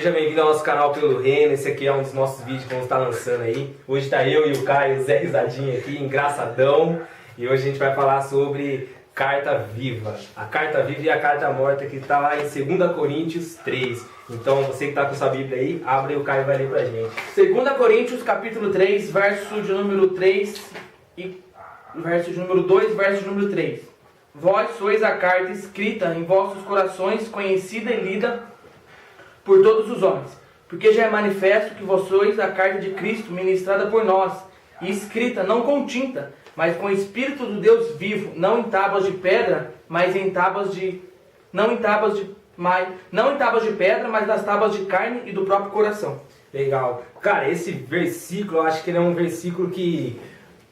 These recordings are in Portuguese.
seja bem-vindo ao nosso canal Pelo Reino. Esse aqui é um dos nossos vídeos que vamos estar lançando aí. Hoje está eu e o Caio, o Zé Risadinho aqui, engraçadão. E hoje a gente vai falar sobre carta viva. A carta viva e a carta morta que está lá em 2 Coríntios 3. Então você que está com sua Bíblia aí, abre e o Caio vai ler pra gente. 2 Coríntios capítulo 3, verso de número 3 e verso de número 2, verso de número 3. Vós sois a carta escrita em vossos corações, conhecida e lida por todos os homens, porque já é manifesto que vós sois a carta de Cristo, ministrada por nós, e escrita não com tinta, mas com o Espírito do Deus vivo, não em tábuas de pedra, mas em tábuas de pedra, mas nas tábuas de carne e do próprio coração. Legal. Cara, esse versículo, eu acho que ele é um versículo que...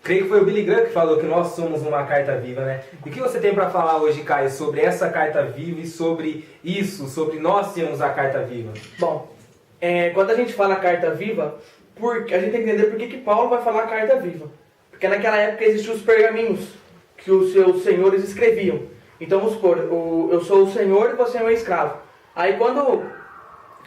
Creio que foi o Billy Graham que falou que nós somos uma carta viva, né? E o que você tem para falar hoje, Caio, sobre essa carta viva e sobre isso, sobre nós sermos a carta viva? Bom, quando a gente fala carta viva, a gente tem que entender por que Paulo vai falar carta viva. Porque naquela época existiam os pergaminhos que os seus senhores escreviam. Então vamos supor, eu sou o senhor e você é meu escravo. Aí quando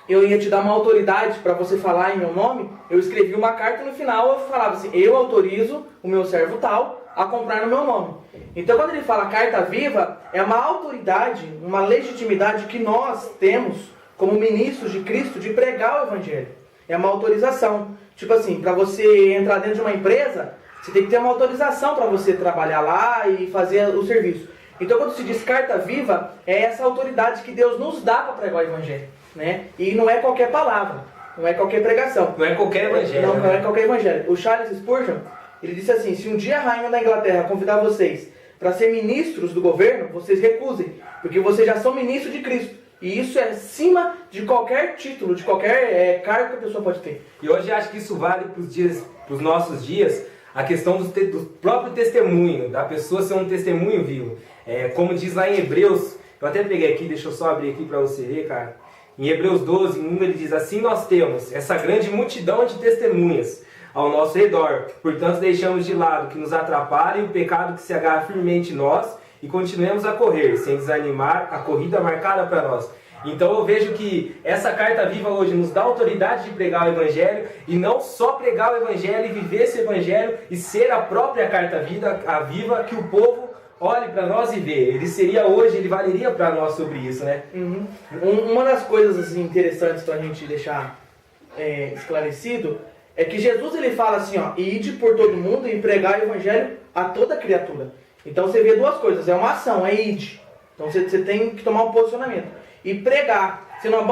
eu ia te dar uma autoridade para você falar em meu nome, eu escrevi uma carta e no final eu falava assim, eu autorizo o meu servo tal a comprar no meu nome. Então quando ele fala carta viva, é uma autoridade, uma legitimidade que nós temos como ministros de Cristo de pregar o Evangelho. É uma autorização. Tipo assim, para você entrar dentro de uma empresa, você tem que ter uma autorização para você trabalhar lá e fazer o serviço. Então quando se diz carta viva, é essa autoridade que Deus nos dá para pregar o Evangelho. Né? E não é qualquer palavra, não é qualquer pregação. Não é qualquer evangelho. Não é qualquer evangelho. O Charles Spurgeon, ele disse assim, se um dia a rainha da Inglaterra convidar vocês para ser ministros do governo, vocês recusem, porque vocês já são ministros de Cristo. E isso é acima de qualquer título, de qualquer cargo que a pessoa pode ter. E hoje acho que isso vale para os nossos dias, a questão do próprio testemunho, da pessoa ser um testemunho vivo. Como diz lá em Hebreus, eu até peguei aqui, deixa eu só abrir aqui para você ver, cara. Em Hebreus 12, 1, ele diz, assim nós temos essa grande multidão de testemunhas ao nosso redor. Portanto, deixamos de lado que nos atrapalhe o pecado que se agarra firmemente em nós e continuemos a correr, sem desanimar a corrida marcada para nós. Então eu vejo que essa carta viva hoje nos dá autoridade de pregar o Evangelho, e não só pregar o Evangelho e viver esse Evangelho e ser a própria carta viva que o povo olhe para nós e vê. Ele valeria para nós sobre isso, né? Uhum. Uma das coisas assim, interessantes para a gente deixar esclarecido é que Jesus ele fala assim, ó, ide por todo mundo e pregar o Evangelho a toda criatura. Então você vê duas coisas, é uma ação, é ide. Então você tem que tomar um posicionamento. E pregar, não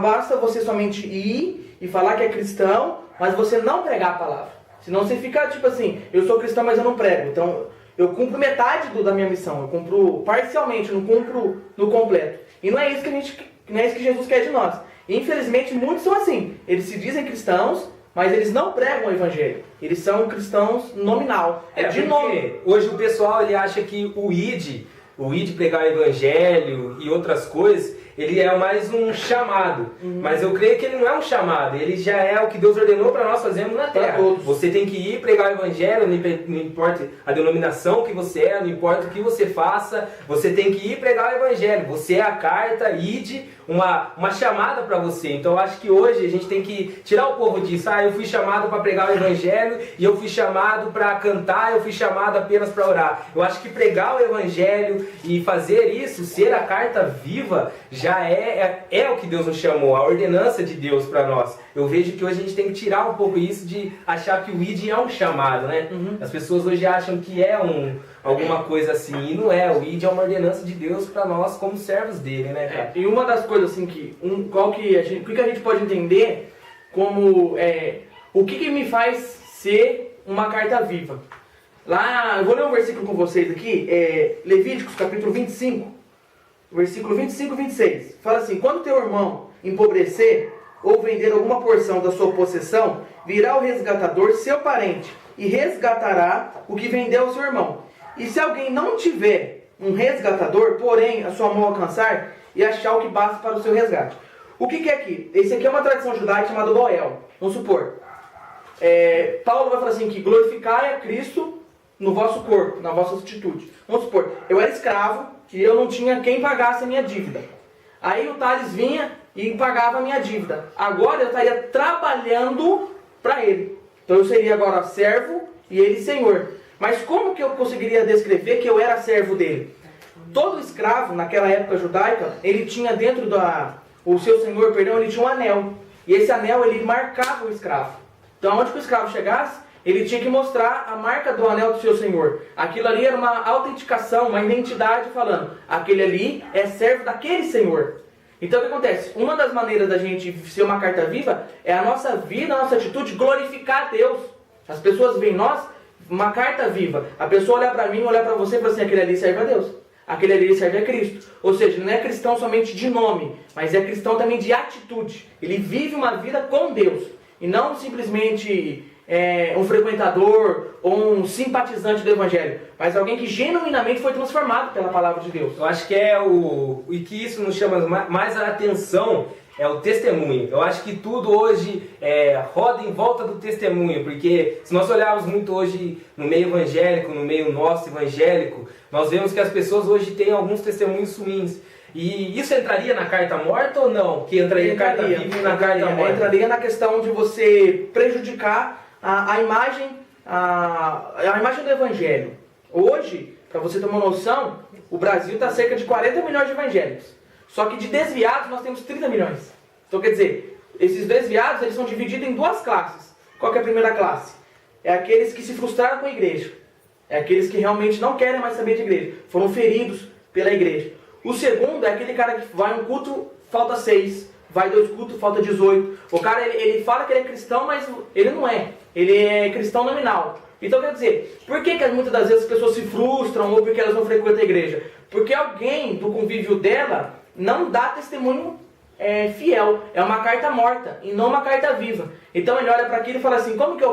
basta você somente ir e falar que é cristão, mas você não pregar a palavra. Senão você fica tipo assim, eu sou cristão, mas eu não prego. Então eu cumpro metade da minha missão, eu cumpro parcialmente, não cumpro no completo. E não é isso que Jesus quer de nós. E, infelizmente, muitos são assim. Eles se dizem cristãos, mas eles não pregam o Evangelho. Eles são cristãos nominal. De nome. Hoje o pessoal ele acha que o id pregar o Evangelho e outras coisas, ele é mais um chamado. Mas eu creio que ele não é um chamado, ele já é o que Deus ordenou para nós fazermos na terra. Você tem que ir pregar o Evangelho, não importa a denominação que você é, não importa o que você faça, você tem que ir pregar o Evangelho. Você é a carta, ide, uma chamada para você. Então eu acho que hoje a gente tem que tirar o povo disso. Eu fui chamado para pregar o Evangelho, e eu fui chamado para cantar, eu fui chamado apenas para orar. Eu acho que pregar o Evangelho e fazer isso, ser a carta viva, já é o que Deus nos chamou, a ordenança de Deus para nós. Eu vejo que hoje a gente tem que tirar um pouco isso de achar que o id é um chamado, né? As pessoas hoje acham que é alguma coisa assim, e não é. O id é uma ordenança de Deus para nós como servos dele, né, cara? E uma das coisas assim o que a gente pode entender como o que me faz ser uma carta viva. Lá, eu vou ler um versículo com vocês aqui, Levíticos capítulo 25, versículo 25 e 26. Fala assim, quando teu irmão empobrecer ou vender alguma porção da sua possessão, virá o resgatador, seu parente, e resgatará o que vendeu ao seu irmão. E se alguém não tiver um resgatador, porém a sua mão alcançar e achar o que basta para o seu resgate. O que é aqui? Esse aqui é uma tradição judaica chamada Boel. Vamos supor. Paulo vai falar assim que glorificai a Cristo no vosso corpo, na vossa atitude. Vamos supor, eu era escravo e eu não tinha quem pagasse a minha dívida. Aí o Thales vinha e pagava a minha dívida. Agora eu estaria trabalhando para ele. Então eu seria agora servo e ele senhor. Mas como que eu conseguiria descrever que eu era servo dele? Todo escravo, naquela época judaica, ele tinha dentro o seu senhor, perdão, ele tinha um anel. E esse anel, ele marcava o escravo. Então, onde que o escravo chegasse, ele tinha que mostrar a marca do anel do seu senhor. Aquilo ali era uma autenticação, uma identidade falando, aquele ali é servo daquele senhor. Então, o que acontece? Uma das maneiras da gente ser uma carta viva é a nossa vida, a nossa atitude glorificar a Deus. As pessoas veem nós uma carta viva. A pessoa olha para mim, olha para você e fala assim, aquele ali serve a Deus. Aquele ali serve a Cristo. Ou seja, ele não é cristão somente de nome, mas é cristão também de atitude. Ele vive uma vida com Deus. E não simplesmente um frequentador ou um simpatizante do Evangelho, mas alguém que genuinamente foi transformado pela palavra de Deus. Eu acho que e que isso nos chama mais a atenção é o testemunho. Eu acho que tudo hoje roda em volta do testemunho, porque se nós olharmos muito hoje no meio evangélico, no meio nosso evangélico, nós vemos que as pessoas hoje têm alguns testemunhos ruins. E isso entraria na carta morta ou não? Que entraria na carta viva e na carta morta? Entraria na questão de você prejudicar a imagem do Evangelho. Hoje, para você ter uma noção, o Brasil está cerca de 40 milhões de evangélicos. Só que de desviados nós temos 30 milhões. Então quer dizer, esses desviados eles são divididos em duas classes. Qual que é a primeira classe? É aqueles que se frustraram com a igreja. É aqueles que realmente não querem mais saber de igreja. Foram feridos pela igreja. O segundo é aquele cara que vai um culto, falta 6. Vai 2 cultos, falta 18. O cara, ele fala que ele é cristão, mas ele não é. Ele é cristão nominal. Então, quer dizer, por que muitas das vezes as pessoas se frustram ou porque elas não frequentam a igreja? Porque alguém do convívio dela não dá testemunho fiel. É uma carta morta e não uma carta viva. Então, ele olha para aquilo e fala assim, como que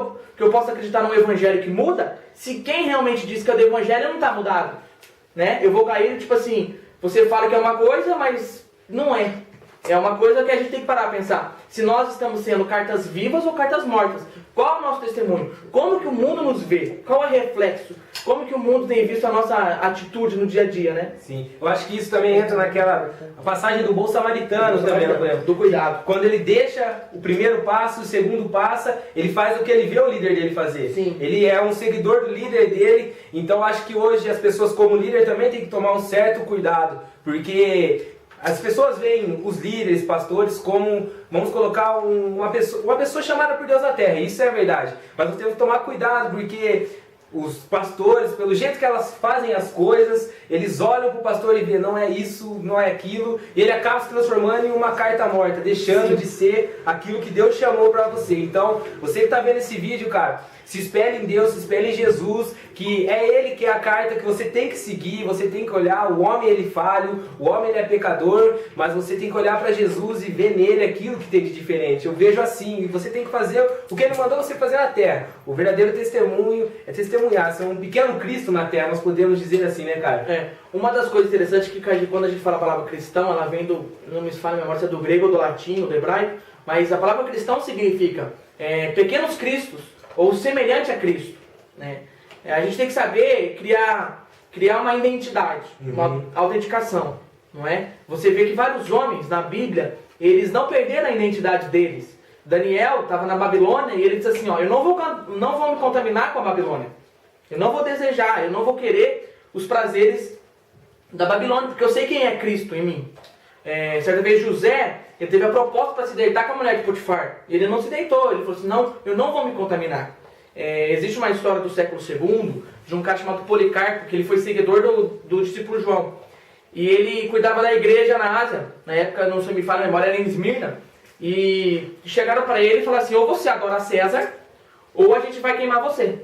eu posso acreditar num evangelho que muda se quem realmente diz que é do evangelho não está mudado? Né? Eu vou cair, tipo assim, você fala que é uma coisa, mas não é. É uma coisa que a gente tem que parar a pensar. Se nós estamos sendo cartas vivas ou cartas mortas. Qual é o nosso testemunho? Como que o mundo nos vê? Qual é o reflexo? Como que o mundo tem visto a nossa atitude no dia a dia, né? Sim. Eu acho que isso também entra naquela passagem do bom samaritano também, do cuidado. Quando ele deixa o primeiro passo, o segundo passa, ele faz o que ele vê o líder dele fazer. Sim. Ele é um seguidor do líder dele, então acho que hoje as pessoas como líder também têm que tomar um certo cuidado, porque as pessoas veem os líderes, pastores, como, vamos colocar, uma pessoa chamada por Deus na terra. Isso é verdade. Mas nós temos que tomar cuidado, porque os pastores, pelo jeito que elas fazem as coisas, eles olham para o pastor e vê, não é isso, não é aquilo, e ele acaba se transformando em uma carta morta, deixando de ser aquilo que Deus chamou para você. Então, você que está vendo esse vídeo, cara, se espelhe em Deus, se espelhe em Jesus, que é Ele que é a carta que você tem que seguir, você tem que olhar, o homem ele falho, o homem ele é pecador, mas você tem que olhar para Jesus e ver nele aquilo que tem de diferente. Eu vejo assim, e você tem que fazer o que Ele mandou você fazer na terra. O verdadeiro testemunho é testemunhar, ser um pequeno Cristo na terra, nós podemos dizer assim, né, cara? Uma das coisas interessantes é que quando a gente fala a palavra cristão, ela vem não me fala a memória se é do grego ou do latim ou do hebraico, mas a palavra cristão significa pequenos cristos, ou semelhante a Cristo, né? A gente tem que saber criar uma identidade, uma autenticação, não é? Você vê que vários homens na Bíblia, eles não perderam a identidade deles. Daniel estava na Babilônia e ele disse assim, eu não vou me contaminar com a Babilônia. Eu não vou desejar, eu não vou querer os prazeres da Babilônia, porque eu sei quem é Cristo em mim. Certa vez José, ele teve a proposta para se deitar com a mulher de Potifar. E ele não se deitou, ele falou assim, não, eu não vou me contaminar. Existe uma história do século II, de um cara chamado Policarpo, que ele foi seguidor do discípulo João. E ele cuidava da igreja na Ásia, na época, não se me fala a memória, era em Esmirna. E chegaram para ele e falaram assim, ou você adora César, ou a gente vai queimar você.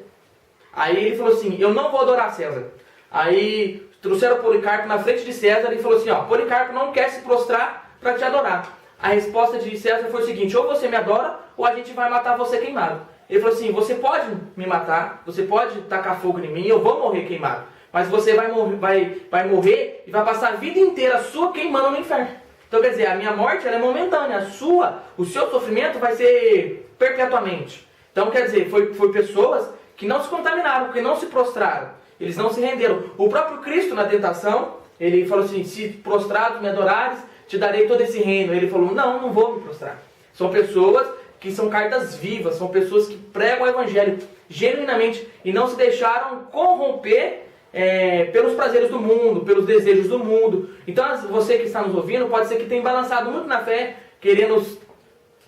Aí ele falou assim, eu não vou adorar César. Aí trouxeram Policarpo na frente de César e falou assim, Policarpo não quer se prostrar para te adorar. A resposta de César foi o seguinte, ou você me adora, ou a gente vai matar você queimado. Ele falou assim, você pode me matar, você pode tacar fogo em mim, eu vou morrer queimado. Mas você vai morrer e vai passar a vida inteira sua queimando no inferno. Então quer dizer, a minha morte ela é momentânea, o seu sofrimento vai ser perpetuamente. Então quer dizer, foi pessoas que não se contaminaram, que não se prostraram, eles não se renderam. O próprio Cristo na tentação, ele falou assim, se prostrados me adorares, te darei todo esse reino. Ele falou, não vou me prostrar. São pessoas que são cartas vivas, são pessoas que pregam o evangelho genuinamente e não se deixaram corromper pelos prazeres do mundo, pelos desejos do mundo. Então você que está nos ouvindo, pode ser que tenha balançado muito na fé, querendo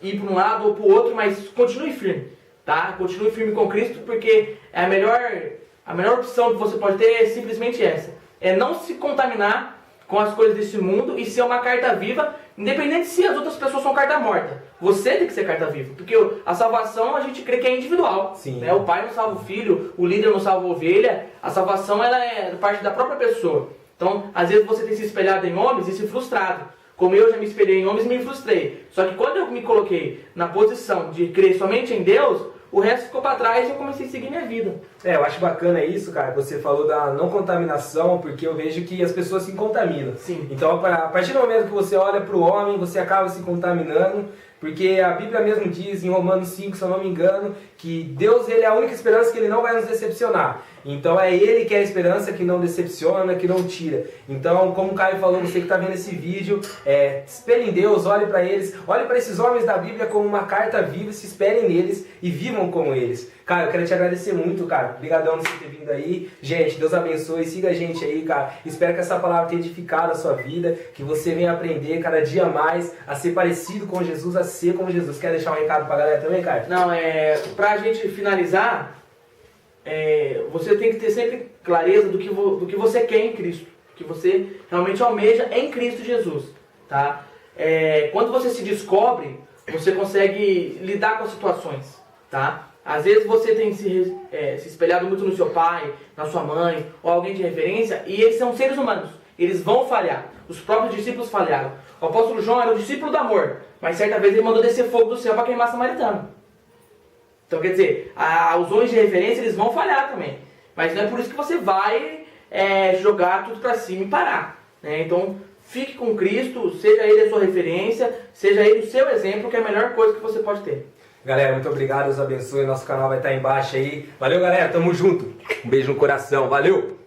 ir para um lado ou para o outro, mas continue firme, tá? Continue firme com Cristo, porque a melhor opção que você pode ter é simplesmente essa. É não se contaminar com as coisas desse mundo e ser uma carta viva, independente se as outras pessoas são carta morta. Você tem que ser carta viva, porque a salvação a gente crê que é individual. Sim. Né? O pai não salva o filho, o líder não salva a ovelha, a salvação ela é parte da própria pessoa. Então, às vezes você tem se espelhado em homens e se frustrado. Como eu já me espelhei em homens e me frustrei. Só que quando eu me coloquei na posição de crer somente em Deus, o resto ficou para trás e eu comecei a seguir minha vida. Eu acho bacana isso, cara, que você falou da não contaminação, porque eu vejo que as pessoas se contaminam. Sim. Então, a partir do momento que você olha para o homem, você acaba se contaminando, porque a Bíblia mesmo diz, em Romanos 5, se eu não me engano, que Deus ele é a única esperança que Ele não vai nos decepcionar. Então é Ele que é a esperança que não decepciona, que não tira. Então, como o Caio falou, você que está vendo esse vídeo, espelhe em Deus, olhe para eles, olhe para esses homens da Bíblia como uma carta viva, se espelhem neles e vivam como eles. Cara, eu quero te agradecer muito, cara. Obrigadão por você ter vindo aí. Gente, Deus abençoe, siga a gente aí, cara. Espero que essa palavra tenha edificado a sua vida, que você venha aprender cada dia mais a ser parecido com Jesus, a ser como Jesus. Quer deixar um recado pra galera também, cara? Não, pra gente finalizar, você tem que ter sempre clareza do que você quer em Cristo, que você realmente almeja em Cristo Jesus, tá? Quando você se descobre, você consegue lidar com as situações, tá? Às vezes você tem se espelhado muito no seu pai, na sua mãe, ou alguém de referência, e eles são seres humanos, eles vão falhar. Os próprios discípulos falharam. O apóstolo João era o discípulo do amor, mas certa vez ele mandou descer fogo do céu para queimar samaritano. Então quer dizer, os homens de referência eles vão falhar também. Mas não é por isso que você vai jogar tudo para cima e parar, né? Então fique com Cristo, seja Ele a sua referência, seja Ele o seu exemplo, que é a melhor coisa que você pode ter. Galera, muito obrigado, Deus abençoe, nosso canal vai estar embaixo aí. Valeu, galera, tamo junto. Um beijo no coração, valeu!